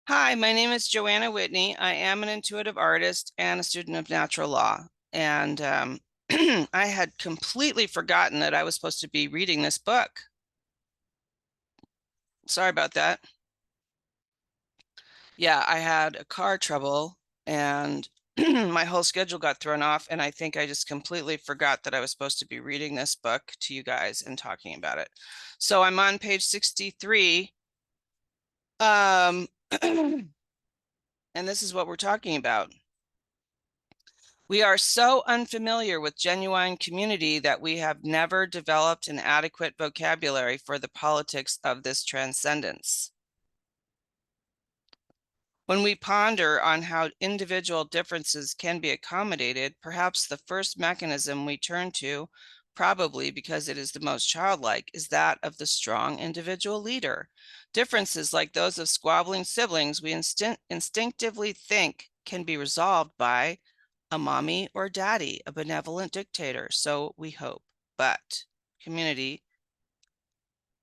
Hi, my name is Joanna Whitney. I am an intuitive artist and a student of natural law. And I had completely forgotten that I was supposed to be reading this book. Sorry about that. Yeah, I had a car trouble and my whole schedule got thrown off. And I think I just completely forgot that I was supposed to be reading this book to you guys and talking about it. So I'm on page 63. Um, and this is what we're talking about. We are so unfamiliar with genuine community that we have never developed an adequate vocabulary for the politics of this transcendence. When we ponder on how individual differences can be accommodated, perhaps the first mechanism we turn to, probably because it is the most childlike, is that of the strong individual leader. Differences like those of squabbling siblings we instinctively think can be resolved by a mommy or daddy, a benevolent dictator, so we hope. But community,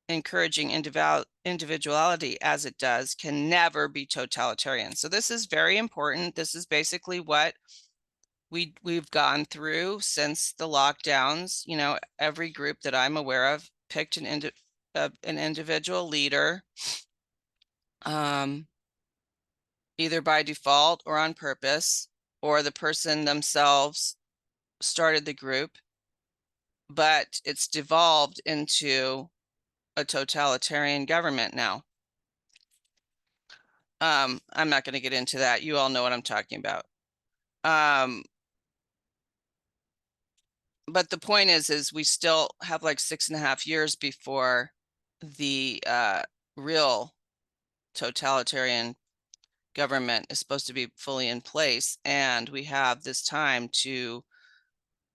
encouraging individuality as it does, can never be totalitarian. So this is very important. This is basically what we've gone through since the lockdowns. You know, every group that I'm aware of picked an individual leader, either by default or on purpose, or the person themselves started the group, but it's devolved into a totalitarian government now. I'm not going to get into that. You all know what I'm talking about. But the point is we still have like 6.5 years before the real totalitarian government is supposed to be fully in place. And we have this time to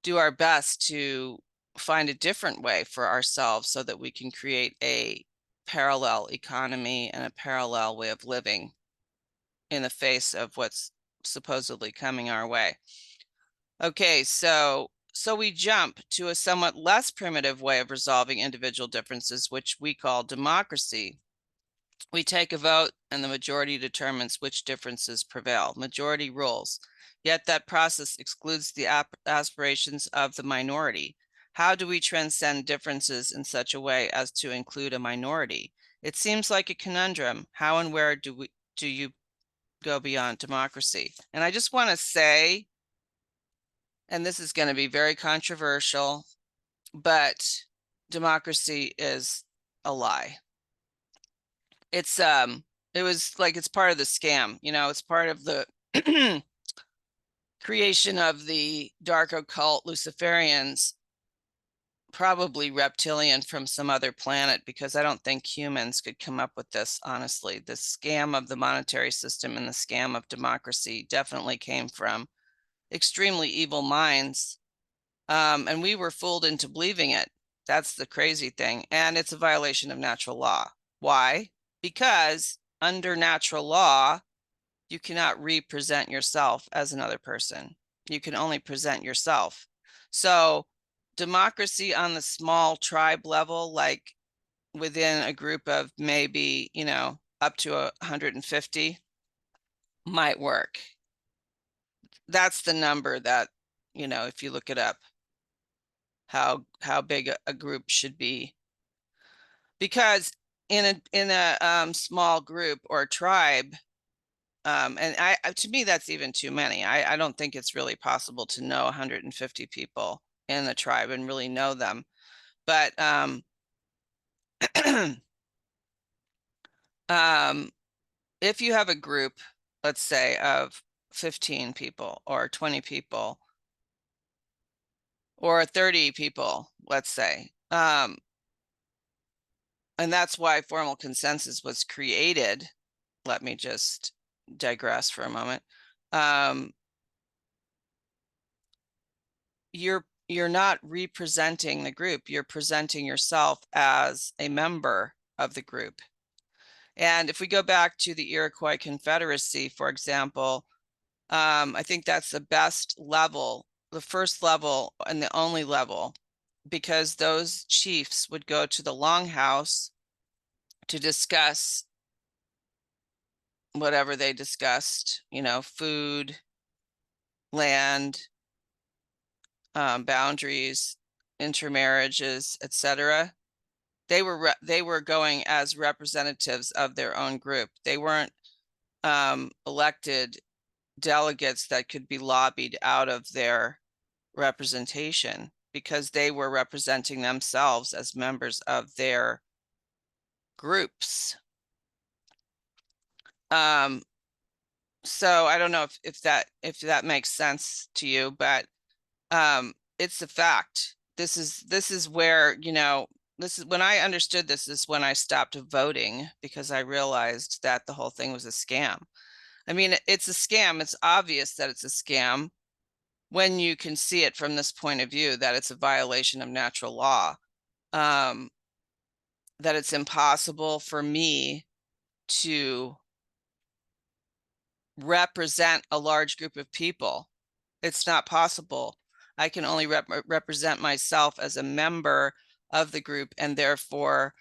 do our best to find a different way for ourselves so that we can create a parallel economy and a parallel way of living in the face of what's supposedly coming our way. Okay, so we jump to a somewhat less primitive way of resolving individual differences, which we call democracy. We take a vote and the majority determines which differences prevail. Majority rules. Yet that process excludes the aspirations of the minority. How do we transcend differences in such a way as to include a minority? It seems like a conundrum. How and where do you go beyond democracy? And I just want to say, and this is going to be very controversial, but democracy is a lie. It's it was like it's part of the scam, you know, it's part of the creation of the dark occult Luciferians, probably reptilian from some other planet, because I don't think humans could come up with this, honestly. The scam of the monetary system and the scam of democracy definitely came from extremely evil minds. And we were fooled into believing it. That's the crazy thing. And it's a violation of natural law. Why? Because under natural law, you cannot represent yourself as another person. You can only present yourself. So democracy on the small tribe level, like within a group of maybe, you know, up to 150 might work. That's the number that, you know, if you look it up, how big a group should be. Because in a small group or tribe, and to me that's even too many. I don't think it's really possible to know 150 people in the tribe and really know them. But if you have a group, let's say of 15 people or 20 people or 30 people, let's say, and that's why formal consensus was created. Let me just digress for a moment. You're not representing the group. You're presenting yourself as a member of the group. And if we go back to the Iroquois Confederacy, for example, I think that's the best level, the first level and the only level, because those chiefs would go to the longhouse to discuss whatever they discussed, food, land, boundaries, intermarriages, etc. They were going as representatives of their own group. They weren't elected delegates that could be lobbied out of their representation, because they were representing themselves as members of their groups. So I don't know if that makes sense to you, but it's a fact. This is where, this is when I understood this is when I stopped voting, because I realized that the whole thing was a scam. I mean, it's a scam. It's obvious that it's a scam when you can see it from this point of view, that it's a violation of natural law, that it's impossible for me to represent a large group of people. It's not possible. I can only represent myself as a member of the group, and therefore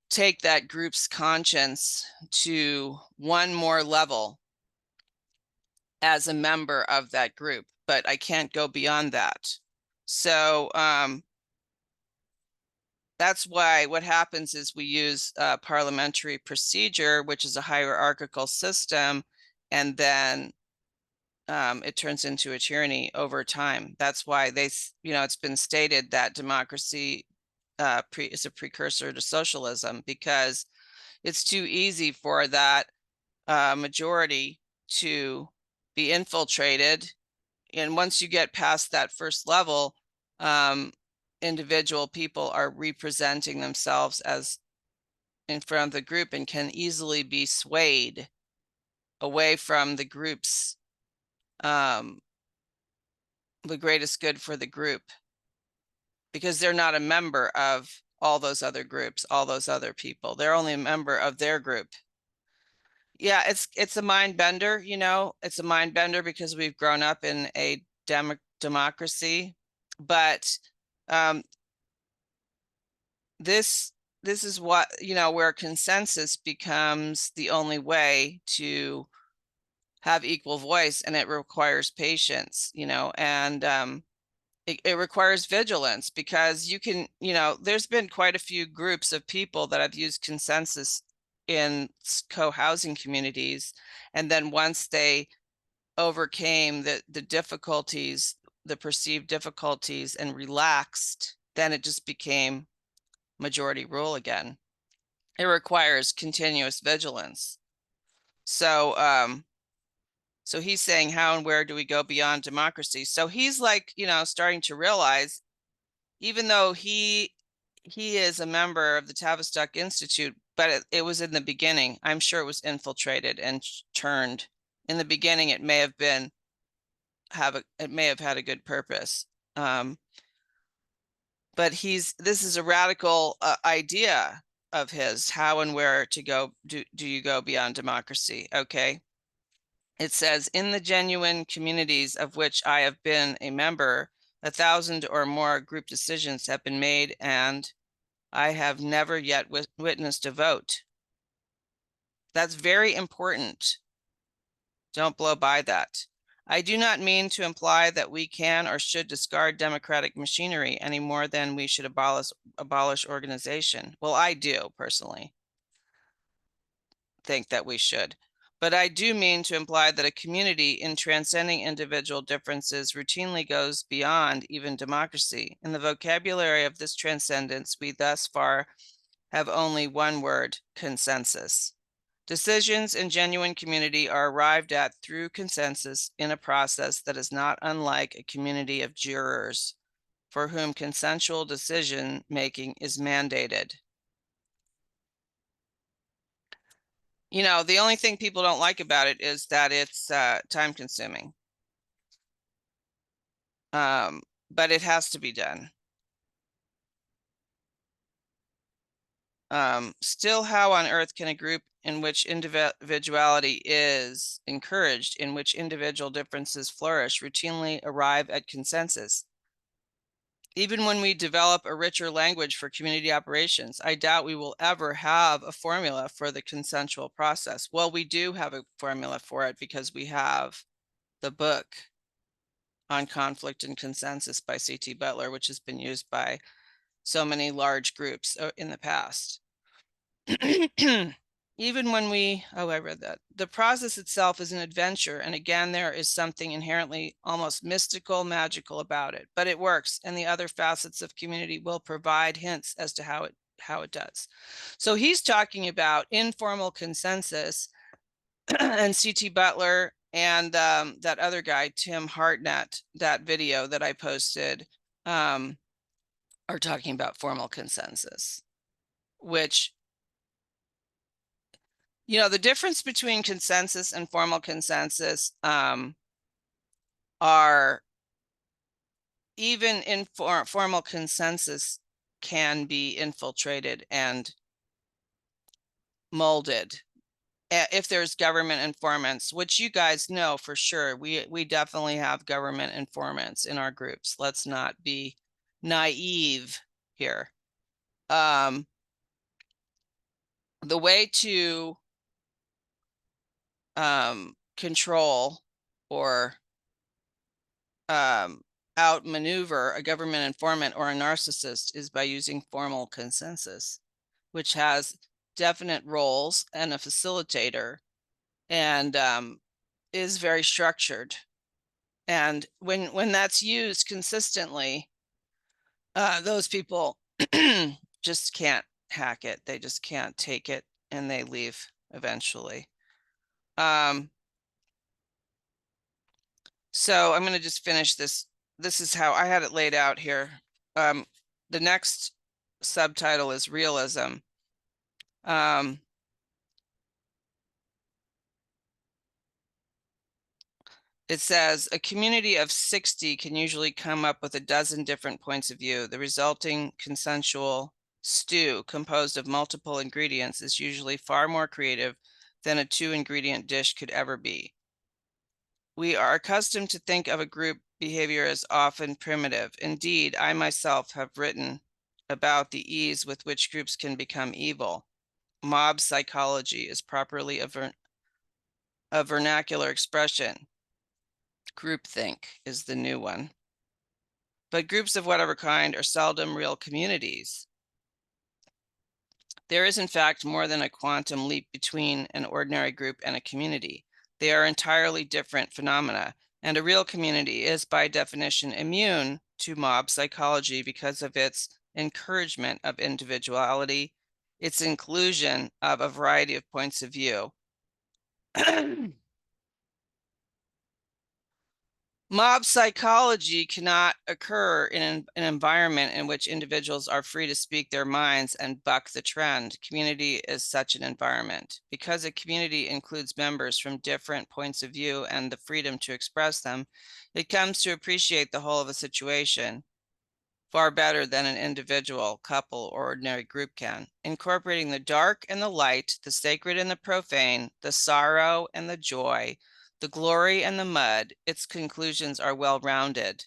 take that group's conscience to one more level as a member of that group, but I can't go beyond that. So that's why what happens is we use parliamentary procedure, which is a hierarchical system, and then it turns into a tyranny over time. That's why it's been stated that democracy is a precursor to socialism, because it's too easy for that majority to be infiltrated. And once you get past that first level, individual people are representing themselves as in front of the group, and can easily be swayed away from the group's the greatest good for the group, because they're not a member of all those other groups, all those other people. They're only a member of their group. Yeah, it's a mind bender, it's a mind bender because we've grown up in a democracy, but this is what, where consensus becomes the only way to have equal voice, and it requires patience, and it requires vigilance, because you can, there's been quite a few groups of people that have used consensus in co-housing communities, and then once they overcame the difficulties, the perceived difficulties, and relaxed, then it just became majority rule again. It requires continuous vigilance. So so he's saying, how and where do we go beyond democracy? So he's like, starting to realize, even though he is a member of the Tavistock Institute, but it was in the beginning. I'm sure it was infiltrated and turned. In the beginning, it may have had a good purpose. But this is a radical idea of his, how and where to go. Do you go beyond democracy? Okay. It says, in the genuine communities of which I have been a member, 1,000 or more group decisions have been made, and I have never yet witnessed a vote. That's very important. Don't blow by that. I do not mean to imply that we can or should discard democratic machinery any more than we should abolish organization. Well, I do personally think that we should. But I do mean to imply that a community, in transcending individual differences, routinely goes beyond even democracy. In the vocabulary of this transcendence, we thus far have only one word: consensus. Decisions in genuine community are arrived at through consensus in a process that is not unlike a community of jurors for whom consensual decision making is mandated. The only thing people don't like about it is that it's time consuming. But it has to be done. Still, how on earth can a group in which individuality is encouraged, in which individual differences flourish, routinely arrive at consensus? Even when we develop a richer language for community operations, I doubt we will ever have a formula for the consensual process. Well, we do have a formula for it because we have the book on conflict and consensus by C.T. Butler, which has been used by so many large groups in the past. Even when I read that. The process itself is an adventure. And again, there is something inherently almost mystical, magical about it, but it works. And the other facets of community will provide hints as to how it does. So he's talking about informal consensus and C.T. Butler and that other guy, Tim Hartnett, that video that I posted are talking about formal consensus, which, the difference between consensus and formal consensus are, even formal consensus can be infiltrated and molded if there's government informants, which you guys know for sure. We definitely have government informants in our groups. Let's not be naive here. The way to control or outmaneuver a government informant or a narcissist is by using formal consensus, which has definite roles and a facilitator, and is very structured. And when that's used consistently, those people just can't hack it. They just can't take it, and they leave eventually. So I'm going to just finish this. This is how I had it laid out here. The next subtitle is realism. It says a community of 60 can usually come up with a dozen different points of view. The resulting consensual stew composed of multiple ingredients is usually far more creative than a 2-ingredient dish could ever be. We are accustomed to think of a group behavior as often primitive. Indeed, I myself have written about the ease with which groups can become evil. Mob psychology is properly a vernacular expression. Groupthink is the new one. But groups of whatever kind are seldom real communities. There is, in fact, more than a quantum leap between an ordinary group and a community. They are entirely different phenomena, and a real community is, by definition, immune to mob psychology because of its encouragement of individuality, its inclusion of a variety of points of view. Mob psychology cannot occur in an environment in which individuals are free to speak their minds and buck the trend. Community is such an environment. Because a community includes members from different points of view and the freedom to express them, it comes to appreciate the whole of a situation far better than an individual, couple, or ordinary group can. Incorporating the dark and the light, the sacred and the profane, the sorrow and the joy, the glory and the mud, its conclusions are well-rounded.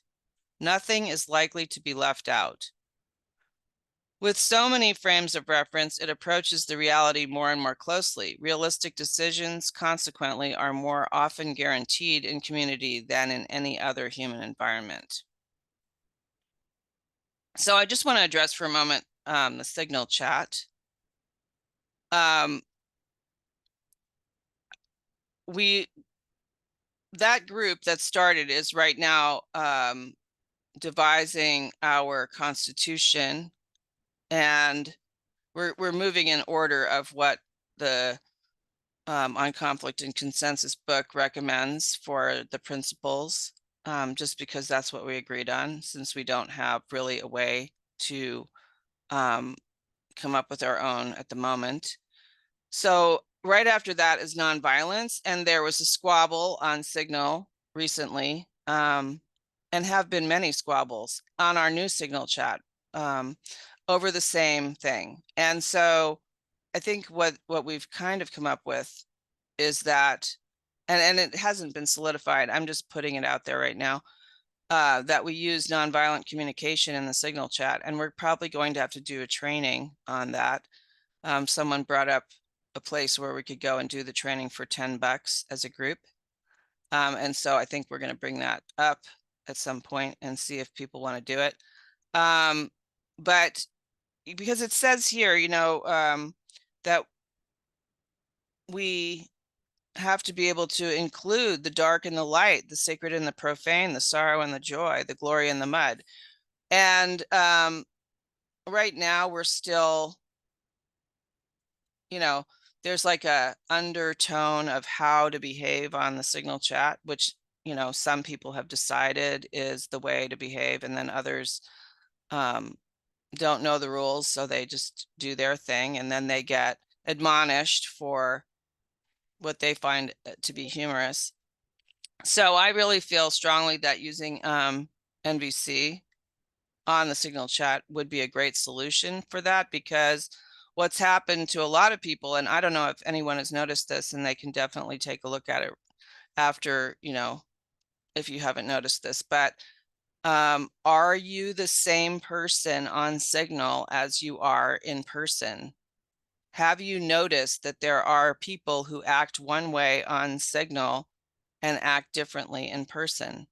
Nothing is likely to be left out. With so many frames of reference, it approaches the reality more and more closely. Realistic decisions, consequently, are more often guaranteed in community than in any other human environment. So I just want to address for a moment the Signal chat. That group that started is right now devising our Constitution, and we're moving in order of what the on conflict and consensus book recommends for the principles, just because that's what we agreed on, since we don't have really a way to come up with our own at the moment. So right after that is nonviolence, and there was a squabble on Signal recently, and have been many squabbles on our new Signal chat over the same thing. And so I think what we've kind of come up with is that, and it hasn't been solidified, I'm just putting it out there right now, that we use nonviolent communication in the Signal chat, and we're probably going to have to do a training on that. Someone brought up a place where we could go and do the training for $10 as a group. And so I think we're going to bring that up at some point and see if people want to do it. But because it says here, that we have to be able to include the dark and the light, the sacred and the profane, the sorrow and the joy, the glory and the mud. And right now we're still, there's like a undertone of how to behave on the Signal chat, which, some people have decided is the way to behave, and then others don't know the rules, so they just do their thing, and then they get admonished for what they find to be humorous. So I really feel strongly that using NVC on the Signal chat would be a great solution for that, because what's happened to a lot of people, and I don't know if anyone has noticed this, and they can definitely take a look at it after, if you haven't noticed this, but are you the same person on Signal as you are in person? Have you noticed that there are people who act one way on Signal and act differently in person?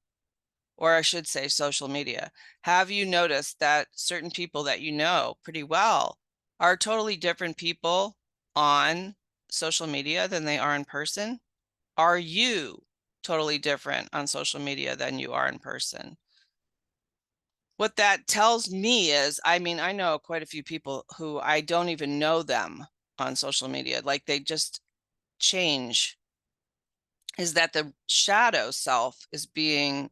Or I should say social media. Have you noticed that certain people that you know pretty well are totally different people on social media than they are in person? Are you totally different on social media than you are in person? What that tells me is, I know quite a few people who I don't even know them on social media, like they just change, is that the shadow self is being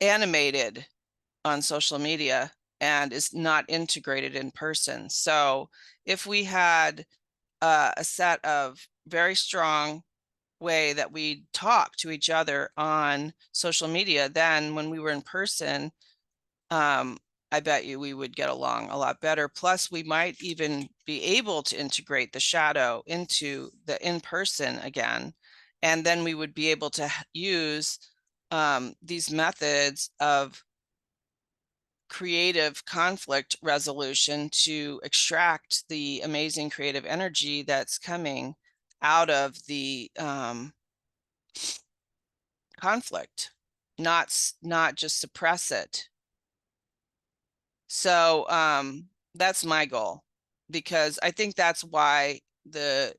animated on social media and is not integrated in person. So if we had a set of very strong way that we talk to each other on social media, then when we were in person, I bet you we would get along a lot better. Plus, we might even be able to integrate the shadow into the in-person again. And then we would be able to use these methods of creative conflict resolution to extract the amazing creative energy that's coming out of the conflict, not just suppress it. So that's my goal, because I think that's why the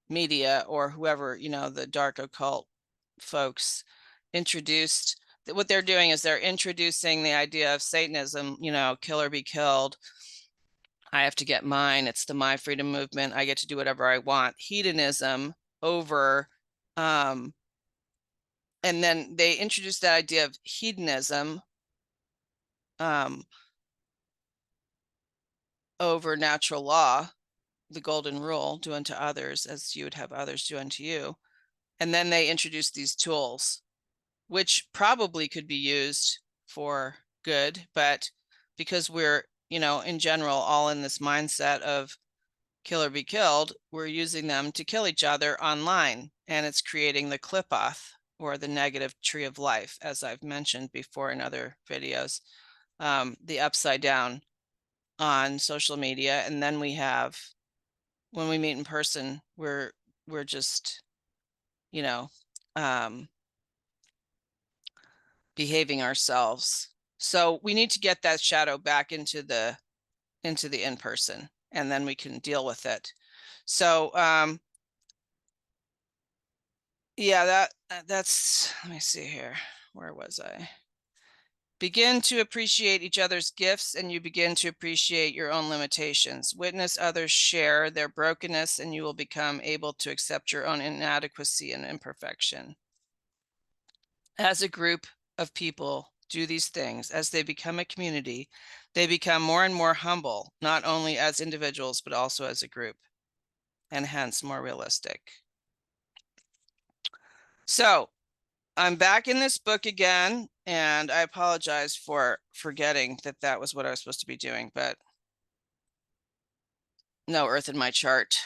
media, or whoever, the dark occult folks, introduced what they're doing is they're introducing the idea of Satanism, kill or be killed. I have to get mine. It's the My Freedom movement. I get to do whatever I want. Hedonism over, and then they introduced that idea of hedonism over natural law, the golden rule, do unto others as you would have others do unto you. And then they introduced these tools, which probably could be used for good, but because we're, in general, all in this mindset of kill or be killed, we're using them to kill each other online. And it's creating the clip-off, or the negative tree of life, as I've mentioned before in other videos, the upside down on social media. And then we have, when we meet in person, we're just, behaving ourselves. So we need to get that shadow back into the in-person, and then we can deal with it. So yeah, that's, let me see here, where was I? Begin to appreciate each other's gifts, and you begin to appreciate your own limitations. Witness others share their brokenness, and you will become able to accept your own inadequacy and imperfection. As a group of people do these things, as they become a community, they become more and more humble, not only as individuals, but also as a group, and hence more realistic. So I'm back in this book again, and I apologize for forgetting that that was what I was supposed to be doing, but no earth in my chart.